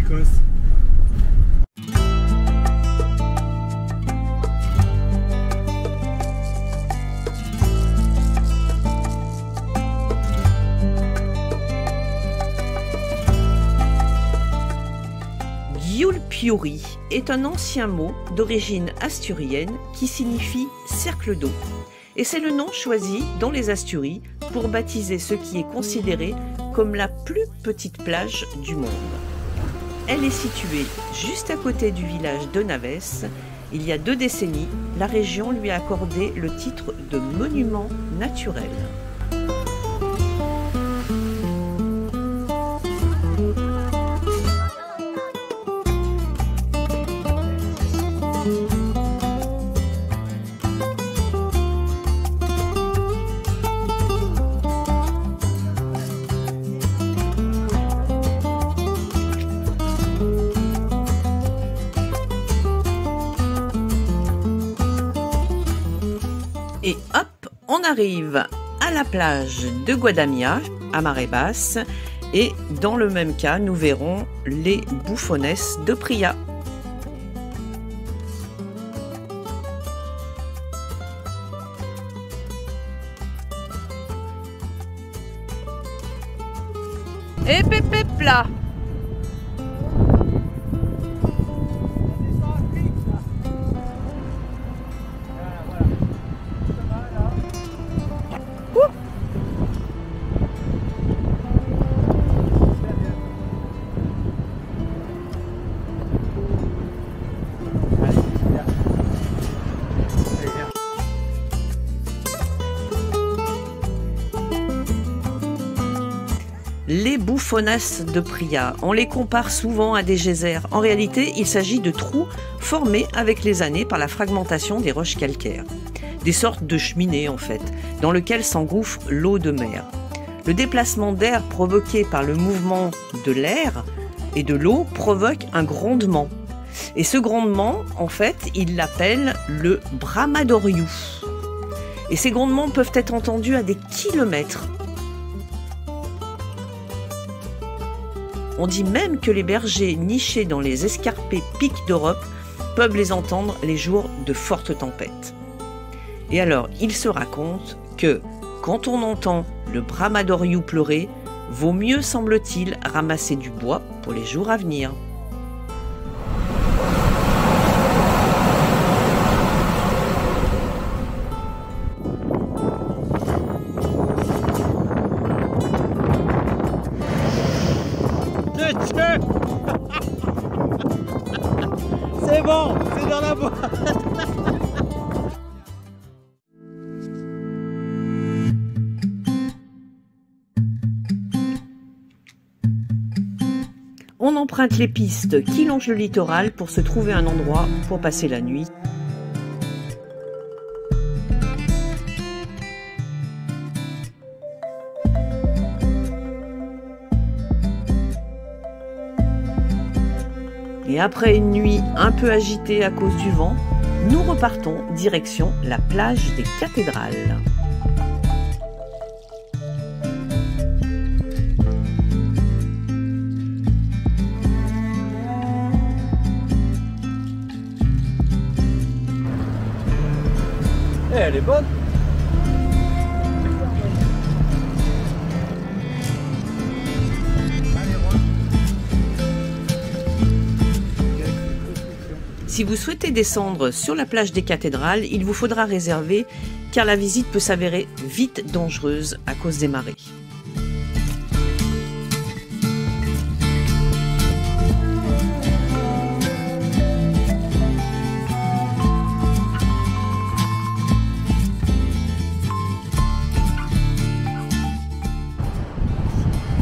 l'Écosse. Gyulpiuri est un ancien mot d'origine asturienne qui signifie cercle d'eau. Et c'est le nom choisi dans les Asturies pour baptiser ce qui est considéré comme la plus petite plage du monde. Elle est située juste à côté du village de Naves. Il y a 2 décennies, la région lui a accordé le titre de monument naturel. Et hop, on arrive à la plage de Guadamia, à marée basse. Et dans le même cas, nous verrons les Bufones de Pria. Et pépé plat. Les Bufones de Pria, on les compare souvent à des geysers. En réalité, il s'agit de trous formés avec les années par la fragmentation des roches calcaires. Des sortes de cheminées en fait, dans lesquelles s'engouffre l'eau de mer. Le déplacement d'air provoqué par le mouvement de l'air et de l'eau provoque un grondement. Et ce grondement, en fait, il l'appelle le Bramadoriu. Et ces grondements peuvent être entendus à des kilomètres. On dit même que les bergers nichés dans les escarpés pics d'Europe peuvent les entendre les jours de fortes tempêtes. Et alors, il se raconte que quand on entend le Bramadoriu pleurer, vaut mieux, semble-t-il, ramasser du bois pour les jours à venir. C'est bon, c'est dans la boîte. On emprunte les pistes qui longent le littoral pour se trouver un endroit pour passer la nuit. Et après une nuit un peu agitée à cause du vent, nous repartons direction la plage des Cathédrales. Eh, elle est bonne. Si vous souhaitez descendre sur la plage des Cathédrales, il vous faudra réserver car la visite peut s'avérer vite dangereuse à cause des marées.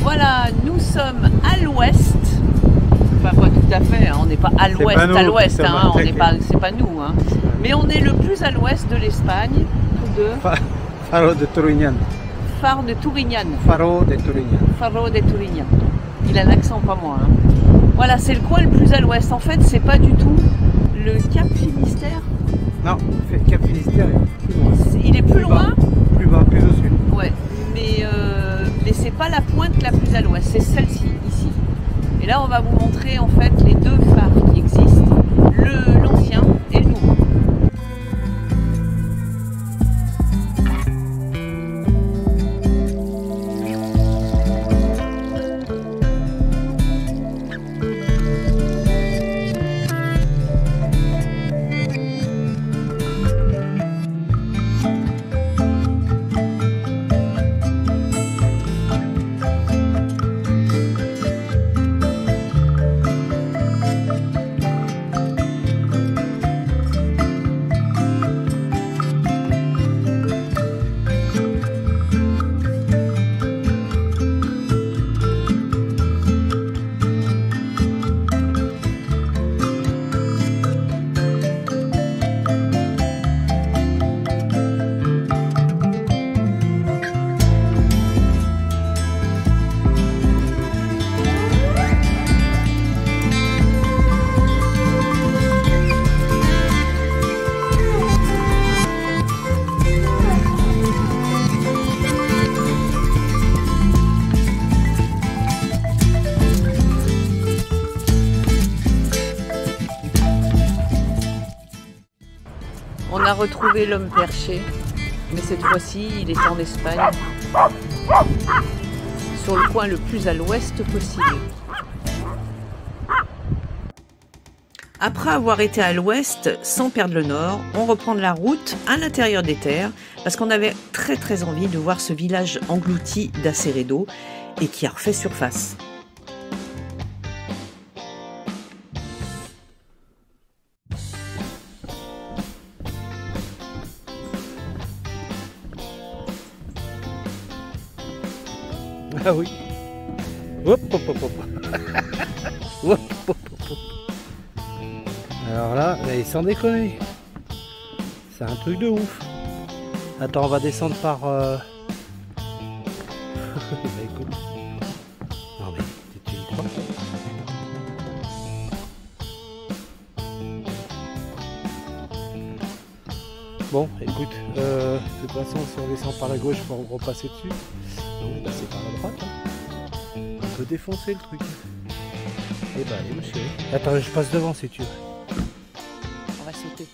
Voilà, nous sommes à l'ouest. Enfin, pas tout à fait, hein. On n'est pas à l'ouest, à l'ouest, hein. C'est pas nous. Hein. Mais on est le plus à l'ouest de l'Espagne, de Faro de Turignan. Faro de Turignan. Faro de Turignan. Faro de Turignan. Il a l'accent, pas moi. Hein. Voilà, c'est le coin le plus à l'ouest. En fait, c'est pas du tout le Cap Finistère. Non, le Cap Finistère est plus loin. Il est plus loin. Plus bas, plus au sud. Ouais, mais c'est pas la pointe la plus à l'ouest, c'est celle-ci, ici. Et là, on va vous montrer en fait les deux phares qui existent, l'ancien et le nouveau. On a retrouvé l'homme perché, mais cette fois-ci, il est en Espagne, sur le coin le plus à l'ouest possible. Après avoir été à l'ouest, sans perdre le nord, on reprend de la route à l'intérieur des terres, parce qu'on avait très envie de voir ce village englouti d'Aceredo et qui a refait surface. Ah oui. Hop, hop, hop, hop. Hop, hop, hop, hop. Alors là, sans déconner, c'est un truc de ouf. Attends, on va descendre par... Bah, écoute. Non mais, tu y crois? Bon, écoute, de toute façon, si on descend par la gauche, on va repasser dessus. Donc, bah, c'est par la droite. Hein. On peut défoncer le truc. Et bah, allez, monsieur. Attends, je passe devant si tu veux. On va sauter.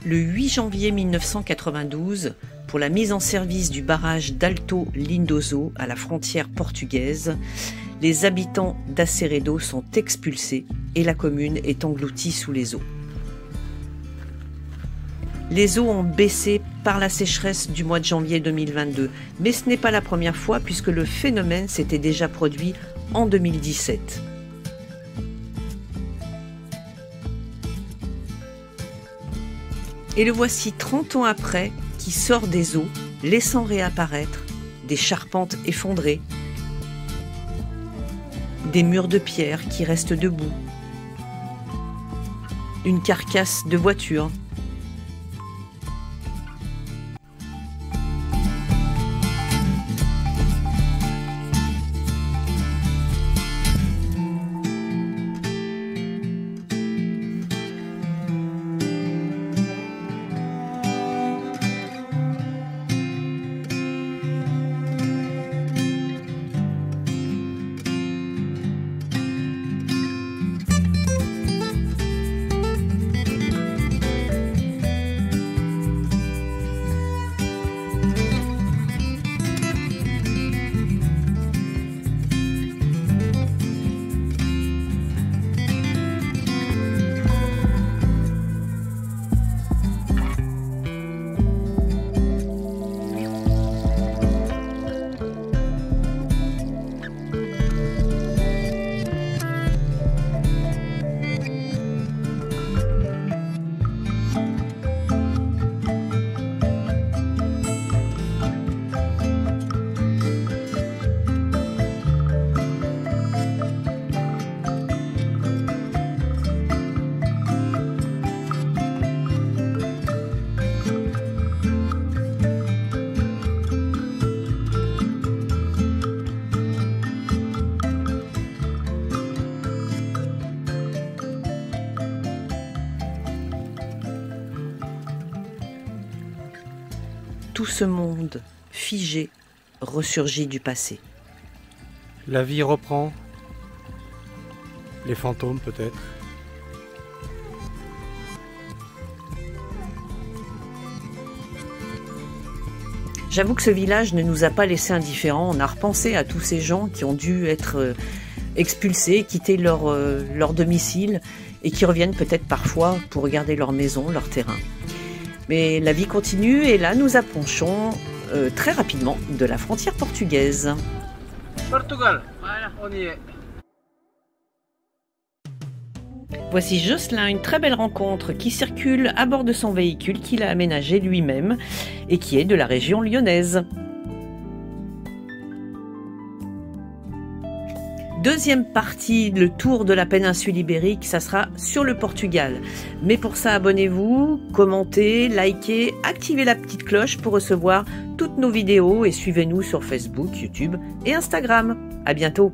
Le 8 janvier 1992, pour la mise en service du barrage d'Alto Lindoso à la frontière portugaise, les habitants d'Aceredo sont expulsés et la commune est engloutie sous les eaux. Les eaux ont baissé par la sécheresse du mois de janvier 2022, mais ce n'est pas la première fois puisque le phénomène s'était déjà produit en 2017. Et le voici 30 ans après qui sort des eaux, laissant réapparaître des charpentes effondrées, des murs de pierre qui restent debout, une carcasse de voiture. tout ce monde figé ressurgit du passé. La vie reprend. Les fantômes peut-être. J'avoue que ce village ne nous a pas laissé indifférents. On a repensé à tous ces gens qui ont dû être expulsés, quitter leur domicile et qui reviennent peut-être parfois pour regarder leur maison, leur terrain. Mais la vie continue et là nous approchons très rapidement de la frontière portugaise. Portugal, voilà, on y est. Voici Jocelyn, une très belle rencontre qui circule à bord de son véhicule qu'il a aménagé lui-même et qui est de la région lyonnaise. Deuxième partie, le tour de la péninsule ibérique, ça sera sur le Portugal. Mais pour ça, abonnez-vous, commentez, likez, activez la petite cloche pour recevoir toutes nos vidéos et suivez-nous sur Facebook, YouTube et Instagram. À bientôt!